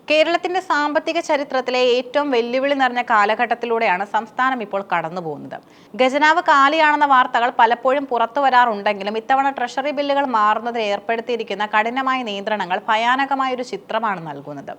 കേരളത്തിന്റെ സാമ്പത്തിക ചരിത്രത്തിലെ ഏറ്റവും വെല്ലുവിളി നിറഞ്ഞ കാലഘട്ടത്തിലൂടെയാണ് സംസ്ഥാനം ഇപ്പോൾ കടന്നുപോകുന്നത്. ഖജനാവ് കാലിയാണെന്ന വാർത്തകൾ പലപ്പോഴും പുറത്തു വരാറുണ്ടെങ്കിലും ഇത്തവണ ട്രഷറി ബില്ലുകൾ മാറുന്നതിന് ഏർപ്പെടുത്തിയിരിക്കുന്ന കഠിനമായ നിയന്ത്രണങ്ങൾ ഭയാനകമായ ഒരു ചിത്രമാണ് നൽകുന്നത്.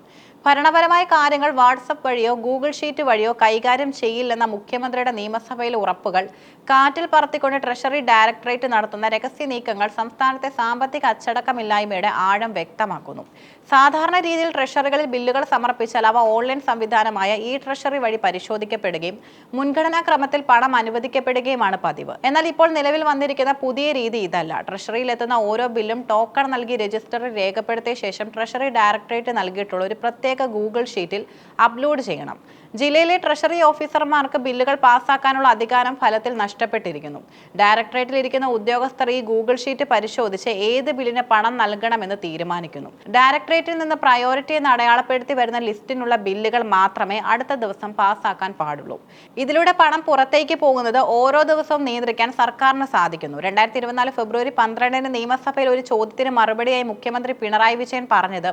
ഭരണപരമായ കാര്യങ്ങൾ വാട്സപ്പ് വഴിയോ ഗൂഗിൾ ഷീറ്റ് വഴിയോ കൈകാര്യം ചെയ്യില്ലെന്ന മുഖ്യമന്ത്രിയുടെ നിയമസഭയിലെ ഉറപ്പുകൾ കാറ്റിൽ പറത്തിക്കൊണ്ട് ട്രഷറി ഡയറക്ടറേറ്റ് നടത്തുന്ന രഹസ്യ നീക്കങ്ങൾ സംസ്ഥാനത്തെ സാമ്പത്തിക അച്ചടക്കമില്ലായ്മയുടെ ആഴം വ്യക്തമാക്കുന്നു. സാധാരണ രീതിയിൽ ട്രഷറികളിൽ ബില്ലുകൾ സമർപ്പിച്ചാൽ അവ ഓൺലൈൻ സംവിധാനമായ ഇ ട്രഷറി വഴി പരിശോധിക്കപ്പെടുകയും മുൻഗണനാ ക്രമത്തിൽ പണം അനുവദിക്കപ്പെടുകയുമാണ് പതിവ്. എന്നാൽ ഇപ്പോൾ നിലവിൽ വന്നിരിക്കുന്ന പുതിയ രീതി ഇതല്ല. ട്രഷറിയിൽ എത്തുന്ന ഓരോ ബില്ലും ടോക്കൺ നൽകി രജിസ്റ്ററിൽ രേഖപ്പെടുത്തിയ ശേഷം ട്രഷറി ഡയറക്ടറേറ്റ് നൽകിയിട്ടുള്ള ഒരു പ്രത്യേക ഗൂഗിൾ ഷീറ്റിൽ അപ്ലോഡ് ചെയ്യണം. ജില്ലയിലെ ട്രഷറി ഓഫീസർമാർക്ക് ബില്ലുകൾ പാസ്സാക്കാനുള്ള അധികാരം ഫലത്തിൽ നഷ്ടപ്പെട്ടിരിക്കുന്നു. ഡയറക്ടറേറ്റിൽ ഇരിക്കുന്ന ഉദ്യോഗസ്ഥർ ഈ ഗൂഗിൾ ഷീറ്റ് പരിശോധിച്ച് ഏത് ബില്ലിന് പണം നൽകണമെന്ന് തീരുമാനിക്കുന്നു. ഡയറക്ടറേറ്റിൽ നിന്ന് പ്രയോറിറ്റി എന്ന് അടയാളപ്പെടുത്തി വരുന്ന ലിസ്റ്റിനുള്ള ബില്ലുകൾ മാത്രമേ അടുത്ത ദിവസം പാസ്സാക്കാൻ പാടുള്ളൂ. ഇതിലൂടെ പണം പുറത്തേക്ക് പോകുന്നത് ഓരോ ദിവസവും നിയന്ത്രിക്കാൻ സർക്കാരിന് സാധിക്കുന്നു. 2024 ഫെബ്രുവരി 12 നിയമസഭയിൽ ഒരു ചോദ്യത്തിന് മറുപടിയായി മുഖ്യമന്ത്രി പിണറായി വിജയൻ പറഞ്ഞത്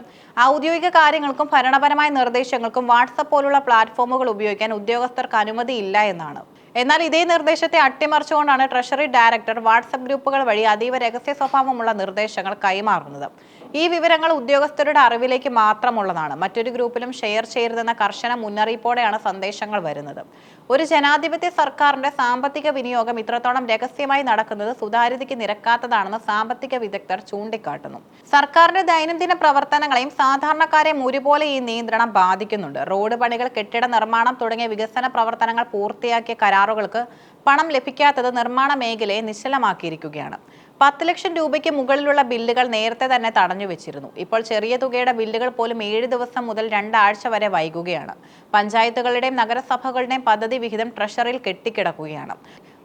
ഔദ്യോഗിക കാര്യങ്ങൾക്കും ഭരണപരമായ നിർദ്ദേശങ്ങൾക്കും വാട്സപ്പ് പോലുള്ള പ്ലാറ്റ്ഫോമുകൾ ഉപയോഗിക്കാൻ ഉദ്യോഗസ്ഥർക്ക് അനുമതിയില്ല എന്നാണ്. എന്നാൽ ഇതേ നിർദ്ദേശത്തെ അട്ടിമറിച്ചുകൊണ്ടാണ് ട്രഷറി ഡയറക്ടർ വാട്സപ്പ് ഗ്രൂപ്പുകൾ വഴി അതീവ രഹസ്യ സ്വഭാവമുള്ള നിർദ്ദേശങ്ങൾ കൈമാറുന്നത്. ഈ വിവരങ്ങൾ ഉദ്യോഗസ്ഥരുടെ അറിവിലേക്ക് മാത്രമുള്ളതാണ്. മറ്റൊരു ഗ്രൂപ്പിലും ഷെയർ ചെയ്യരുതെന്ന കർശന മുന്നറിയിപ്പോടെയാണ് സന്ദേശങ്ങൾ വരുന്നത്. ഒരു ജനാധിപത്യ സർക്കാരിന്റെ സാമ്പത്തിക വിനിയോഗം ഇത്രത്തോളം രഹസ്യമായി നടക്കുന്നത് സുതാര്യതയ്ക്ക് നിരക്കാത്തതാണെന്ന് സാമ്പത്തിക വിദഗ്ധർ ചൂണ്ടിക്കാട്ടുന്നു. സർക്കാരിന്റെ ദൈനംദിന പ്രവർത്തനങ്ങളെയും സാധാരണക്കാരെയും ഒരുപോലെ ഈ നിയന്ത്രണം ബാധിക്കുന്നുണ്ട്. റോഡ് പണികൾ, കെട്ടിട നിർമ്മാണം തുടങ്ങിയ വികസന പ്രവർത്തനങ്ങൾ പൂർത്തിയാക്കിയ കരാറുകൾക്ക് പണം ലഭിക്കാത്തത് നിർമ്മാണ മേഖലയെ നിശ്ചലമാക്കിയിരിക്കുകയാണ്. 10 ലക്ഷം രൂപയ്ക്ക് മുകളിലുള്ള ബില്ലുകൾ നേരത്തെ തന്നെ തടഞ്ഞു വെച്ചിരുന്നു. ഇപ്പോൾ ചെറിയ തുകയുടെ ബില്ലുകൾ പോലും 7 ദിവസം മുതൽ 2 ആഴ്ച വരെ വൈകുകയാണ്. പഞ്ചായത്തുകളുടെയും നഗരസഭകളുടെയും പദ്ധതി വിഹിതം ട്രഷറിയിൽ കെട്ടിക്കിടക്കുകയാണ്.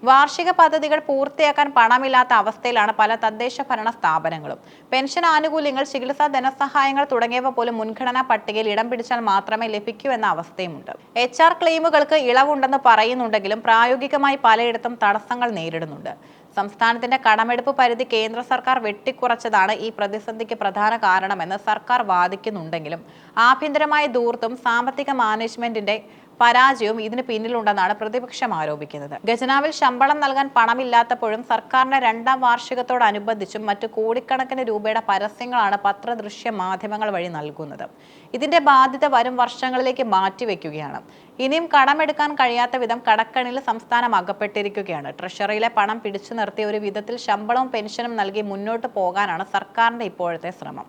വാർഷിക പദ്ധതികൾ പൂർത്തിയാക്കാൻ പണമില്ലാത്ത അവസ്ഥയിലാണ് പല തദ്ദേശ ഭരണ സ്ഥാപനങ്ങളും. പെൻഷൻ ആനുകൂല്യങ്ങൾ, ചികിത്സാ ധനസഹായങ്ങൾ തുടങ്ങിയവ പോലും മുൻഗണനാ പട്ടികയിൽ ഇടം പിടിച്ചാൽ മാത്രമേ ലഭിക്കൂ എന്ന അവസ്ഥയുമുണ്ട്. HR ക്ലെയിമുകൾക്ക് ഇളവുണ്ടെന്ന് പറയുന്നുണ്ടെങ്കിലും പ്രായോഗികമായി പലയിടത്തും തടസ്സങ്ങൾ നേരിടുന്നുണ്ട്. സംസ്ഥാനത്തിന്റെ കടമെടുപ്പ് പരിധി കേന്ദ്ര സർക്കാർ വെട്ടിക്കുറച്ചതാണ് ഈ പ്രതിസന്ധിക്ക് പ്രധാന കാരണമെന്ന് സർക്കാർ വാദിക്കുന്നുണ്ടെങ്കിലും ആഭ്യന്തരമായ ധൂർത്തും സാമ്പത്തിക മാനേജ്മെന്റിന്റെ പരാജയവും ഇതിന് പിന്നിലുണ്ടെന്നാണ് പ്രതിപക്ഷം ആരോപിക്കുന്നത്. ഖജനാവിൽ ശമ്പളം നൽകാൻ പണമില്ലാത്തപ്പോഴും സർക്കാരിന്റെ 2ാം വാർഷികത്തോടനുബന്ധിച്ചും മറ്റു കോടിക്കണക്കിന് രൂപയുടെ പരസ്യങ്ങളാണ് പത്രദൃശ്യ മാധ്യമങ്ങൾ വഴി നൽകുന്നത്. ഇതിന്റെ ബാധ്യത വരും വർഷങ്ങളിലേക്ക് മാറ്റിവെക്കുകയാണ്. ഇനിയും കടമെടുക്കാൻ കഴിയാത്ത വിധം കടക്കണിയിൽ സംസ്ഥാനം അകപ്പെട്ടിരിക്കുകയാണ്. ട്രഷറിയിലെ പണം പിടിച്ചു നിർത്തി ഒരു വിധത്തിൽ ശമ്പളവും പെൻഷനും നൽകി മുന്നോട്ട് പോകാനാണ് സർക്കാരിന്റെ ഇപ്പോഴത്തെ ശ്രമം.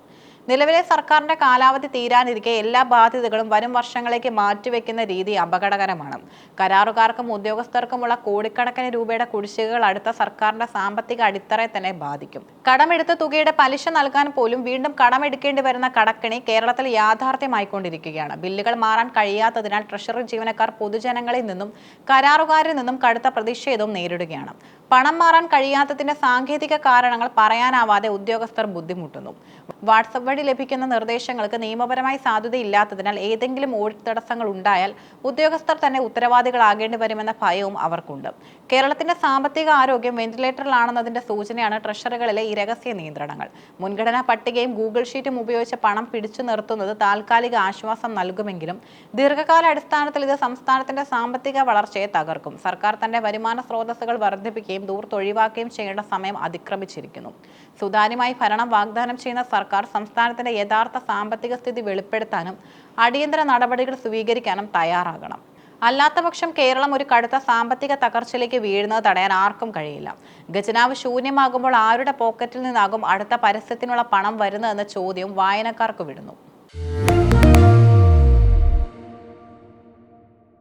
നിലവിലെ സർക്കാരിന്റെ കാലാവധി തീരാനിരിക്കെ എല്ലാ ബാധ്യതകളും വരും വർഷങ്ങളിലേക്ക് മാറ്റിവെക്കുന്ന രീതി അപകടകരമാണ്. കരാറുകാർക്കും ഉദ്യോഗസ്ഥർക്കുമുള്ള കോടിക്കണക്കിന് രൂപയുടെ കുടിശ്ശികകൾ അടുത്ത സർക്കാരിന്റെ സാമ്പത്തിക അടിത്തറയെ തന്നെ ബാധിക്കും. കടമെടുത്ത തുകയുടെ പലിശ നൽകാൻ പോലും വീണ്ടും കടമെടുക്കേണ്ടി വരുന്ന കടക്കണി കേരളത്തിൽ യാഥാർത്ഥ്യമായിക്കൊണ്ടിരിക്കുകയാണ്. ബില്ലുകൾ മാറാൻ കഴിയാത്തതിനാൽ ട്രഷറി ജീവനക്കാർ പൊതുജനങ്ങളിൽ നിന്നും കരാറുകാരിൽ നിന്നും കടുത്ത പ്രതിഷേധവും നേരിടുകയാണ്. പണം മാറാൻ കഴിയാത്തതിന്റെ സാങ്കേതിക കാരണങ്ങൾ പറയാനാവാതെ ഉദ്യോഗസ്ഥർ ബുദ്ധിമുട്ടുന്നു. വാട്സപ്പ് വഴി ലഭിക്കുന്ന നിർദ്ദേശങ്ങൾക്ക് നിയമപരമായി സാധുതയില്ലാത്തതിനാൽ ഏതെങ്കിലും ഓഡിറ്റ് തടസ്സങ്ങൾ ഉണ്ടായാൽ ഉദ്യോഗസ്ഥർ തന്നെ ഉത്തരവാദികളാകേണ്ടി വരുമെന്ന ഭയവും അവർക്കുണ്ട്. കേരളത്തിന്റെ സാമ്പത്തിക ആരോഗ്യം വെന്റിലേറ്ററിലാണെന്നതിന്റെ സൂചനയാണ് ട്രഷറികളിലെ ഈ രഹസ്യ നിയന്ത്രണങ്ങൾ. മുൻഗണനാ പട്ടികയും ഗൂഗിൾ ഷീറ്റും ഉപയോഗിച്ച് പണം പിടിച്ചു നിർത്തുന്നത് താൽക്കാലിക ആശ്വാസം നൽകുമെങ്കിലും ദീർഘകാല അടിസ്ഥാനത്തിൽ ഇത് സംസ്ഥാനത്തിന്റെ സാമ്പത്തിക വളർച്ചയെ തകർക്കും. സർക്കാർ തന്റെ വരുമാന സ്രോതസ്സുകൾ വർദ്ധിപ്പിക്കുകയും ദൂർത്തൊഴിവാക്കുകയും ചെയ്യേണ്ട സമയം അതിക്രമിച്ചിരിക്കുന്നു. സുതാര്യമായി ഭരണം വാഗ്ദാനം ചെയ്യുന്ന സർക്കാർ സംസ്ഥാനത്തിന്റെ യഥാർത്ഥ സാമ്പത്തിക സ്ഥിതി വെളിപ്പെടുത്താനും അടിയന്തര നടപടികൾ സ്വീകരിക്കാനും തയ്യാറാകണം. അല്ലാത്തപക്ഷം കേരളം ഒരു കടുത്ത സാമ്പത്തിക തകർച്ചയിലേക്ക് വീഴുന്നത് തടയാൻ ആർക്കും കഴിയില്ല. ഖജനാവ് ശൂന്യമാകുമ്പോൾ ആരുടെ പോക്കറ്റിൽ നിന്നാകും അടുത്ത പരസ്യത്തിനുള്ള പണം വരുന്നതെന്ന ചോദ്യവും വായനക്കാർക്ക് വിടുന്നു.